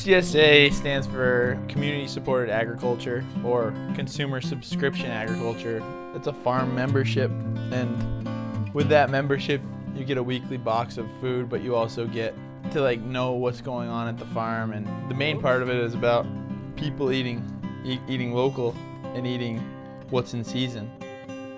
CSA stands for Community Supported Agriculture, or Consumer Subscription Agriculture. It's a farm membership, and with that membership you get a weekly box of food, but you also get to know what's going on at the farm. And the main part of it is about people eating local and eating what's in season.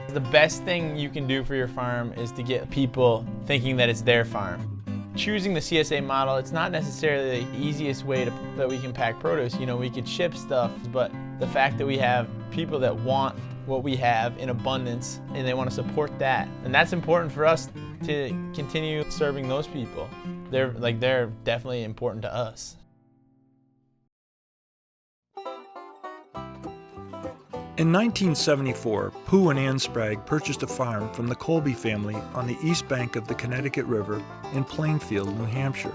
The best thing you can do for your farm is to get people thinking that it's their farm. Choosing the CSA model, it's not necessarily the easiest way that we can pack produce. We could ship stuff, but the fact that we have people that want what we have in abundance and they want to support that, and that's important for us to continue serving those people. They're definitely important to us. In 1974, Pooh and Ann Sprague purchased a farm from the Colby family on the east bank of the Connecticut River in Plainfield, New Hampshire.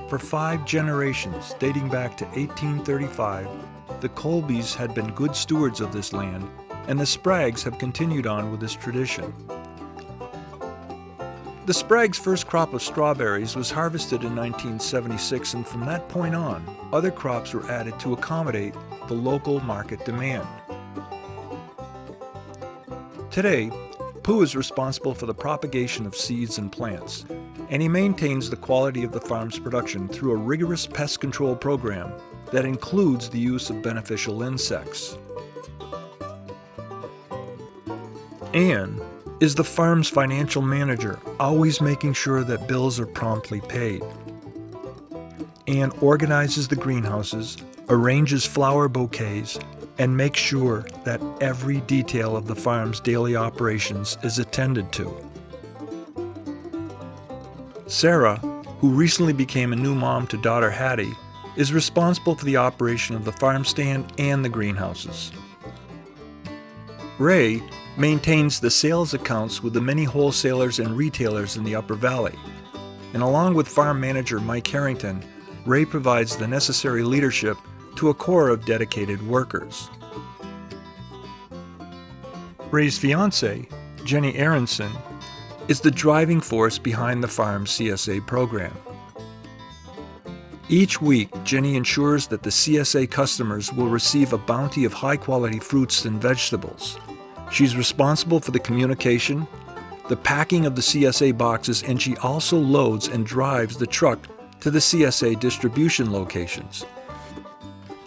For 5 generations, dating back to 1835, the Colbys had been good stewards of this land, and the Spragues have continued on with this tradition. The Spragues' first crop of strawberries was harvested in 1976, and from that point on, other crops were added to accommodate the local market demand. Today, Pooh is responsible for the propagation of seeds and plants, and he maintains the quality of the farm's production through a rigorous pest control program that includes the use of beneficial insects. Ann is the farm's financial manager, always making sure that bills are promptly paid. Ann organizes the greenhouses, arranges flower bouquets, and makes sure that every detail of the farm's daily operations is attended to. Sarah, who recently became a new mom to daughter Hattie, is responsible for the operation of the farm stand and the greenhouses. Ray maintains the sales accounts with the many wholesalers and retailers in the Upper Valley, and along with farm manager Mike Harrington, Ray provides the necessary leadership to a core of dedicated workers. Ray's fiancée, Jenny Aronson, is the driving force behind the farm's CSA program. Each week, Jenny ensures that the CSA customers will receive a bounty of high-quality fruits and vegetables. She's responsible for the communication, the packing of the CSA boxes, and she also loads and drives the truck to the CSA distribution locations.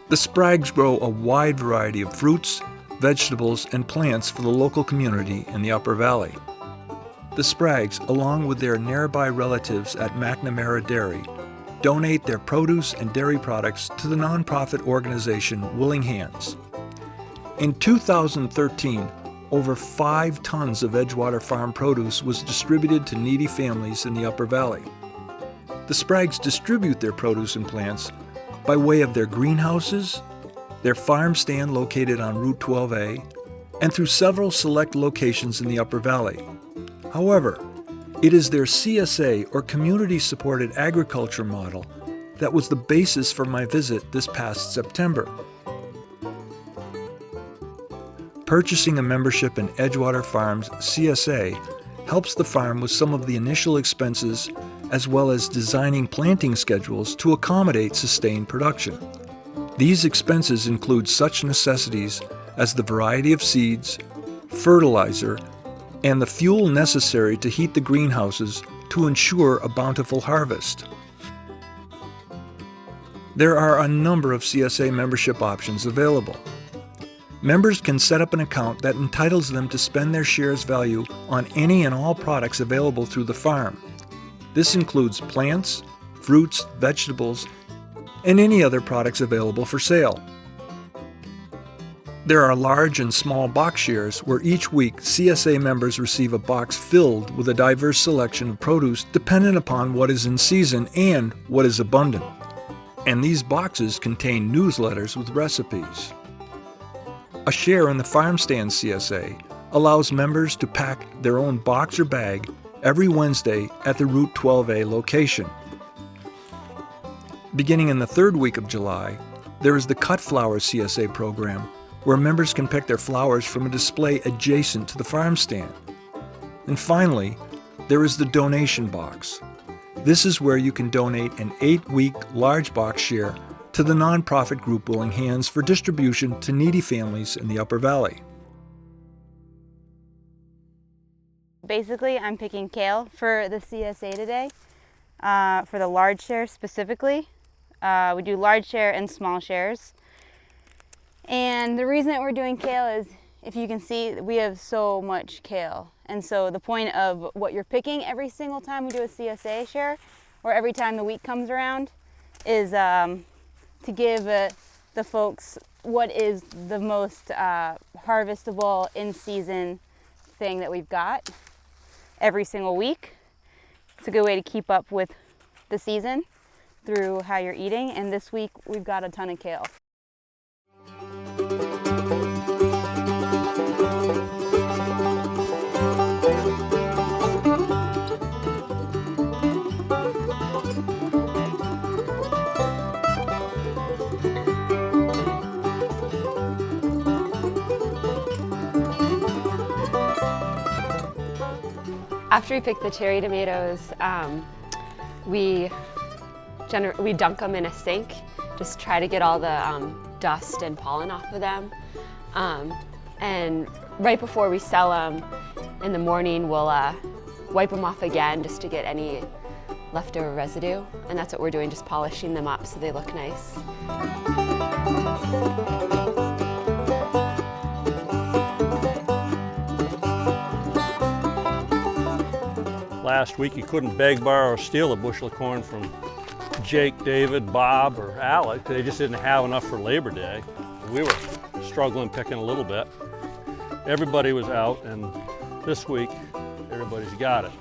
The Spragues grow a wide variety of fruits, vegetables, and plants for the local community in the Upper Valley. The Spragues, along with their nearby relatives at McNamara Dairy, donate their produce and dairy products to the nonprofit organization Willing Hands. In 2013, over 5 tons of Edgewater Farm produce was distributed to needy families in the Upper Valley. The Spragues distribute their produce and plants by way of their greenhouses, their farm stand located on Route 12A, and through several select locations in the Upper Valley. However, it is their CSA, or Community Supported Agriculture model, that was the basis for my visit this past September. Purchasing a membership in Edgewater Farm's CSA helps the farm with some of the initial expenses, as well as designing planting schedules to accommodate sustained production. These expenses include such necessities as the variety of seeds, fertilizer, and the fuel necessary to heat the greenhouses to ensure a bountiful harvest. There are a number of CSA membership options available. Members can set up an account that entitles them to spend their shares value on any and all products available through the farm. This includes plants, fruits, vegetables, and any other products available for sale. There are large and small box shares where each week CSA members receive a box filled with a diverse selection of produce dependent upon what is in season and what is abundant. And these boxes contain newsletters with recipes. A share in the Farm Stand CSA allows members to pack their own box or bag every Wednesday at the Route 12A location. Beginning in the 3rd week of July, there is the Cut Flower CSA program, where members can pick their flowers from a display adjacent to the farm stand. And finally, there is the donation box. This is where you can donate an 8-week large box share to the nonprofit group Willing Hands for distribution to needy families in the Upper Valley. Basically, I'm picking kale for the CSA today, for the large share specifically. We do large share and small shares. And the reason that we're doing kale is, if you can see, we have so much kale. And so the point of what you're picking every single time we do a CSA share, or every time the week comes around, is to give the folks what is the most harvestable in-season thing that we've got every single week. It's a good way to keep up with the season through how you're eating. And this week we've got a ton of kale. After we pick the cherry tomatoes, we dunk them in a sink, just try to get all the dust and pollen off of them. And right before we sell them in the morning, we'll wipe them off again just to get any leftover residue. And that's what we're doing, just polishing them up so they look nice. Last week you couldn't beg, borrow, or steal a bushel of corn from Jake, David, Bob, or Alec. They just didn't have enough for Labor Day. We were struggling picking a little bit. Everybody was out, and this week everybody's got it.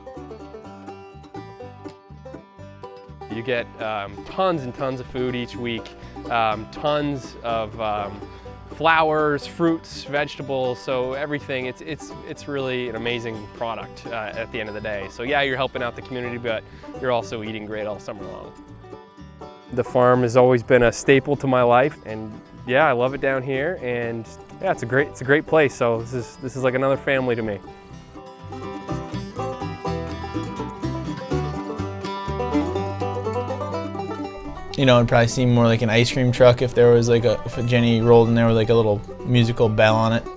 You get tons and tons of food each week, tons of flowers, fruits, vegetables, so everything. It's really an amazing product at the end of the day. So yeah, you're helping out the community, but you're also eating great all summer long. The farm has always been a staple to my life, and yeah, I love it down here, and yeah, it's a great place. So this is like another family to me. You know, it'd probably seem more like an ice cream truck if there was if Jenny rolled in there with like a little musical bell on it,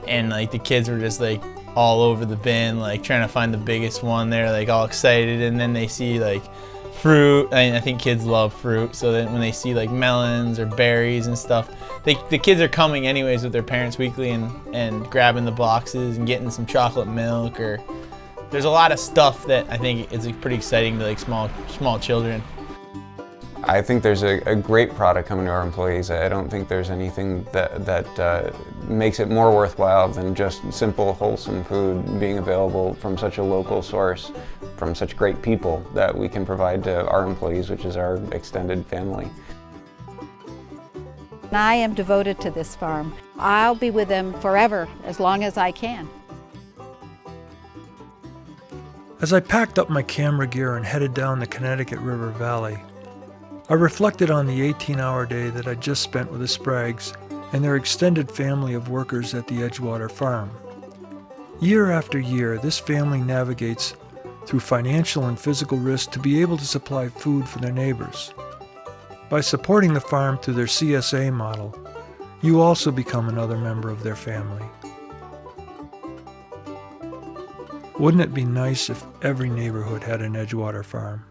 and like the kids were just like all over the bin, like trying to find the biggest one. They're like all excited, and then they see like fruit. I think kids love fruit, so then when they see like melons or berries and stuff, the kids are coming anyways with their parents weekly and grabbing the boxes and getting some chocolate milk, or there's a lot of stuff that I think is pretty exciting to like small children. I think there's a great product coming to our employees. I don't think there's anything that makes it more worthwhile than just simple, wholesome food being available from such a local source, from such great people that we can provide to our employees, which is our extended family. I am devoted to this farm. I'll be with them forever, as long as I can. As I packed up my camera gear and headed down the Connecticut River Valley, I reflected on the 18-hour day that I just spent with the Spragues and their extended family of workers at the Edgewater Farm. Year after year, this family navigates through financial and physical risk to be able to supply food for their neighbors. By supporting the farm through their CSA model, you also become another member of their family. Wouldn't it be nice if every neighborhood had an Edgewater Farm?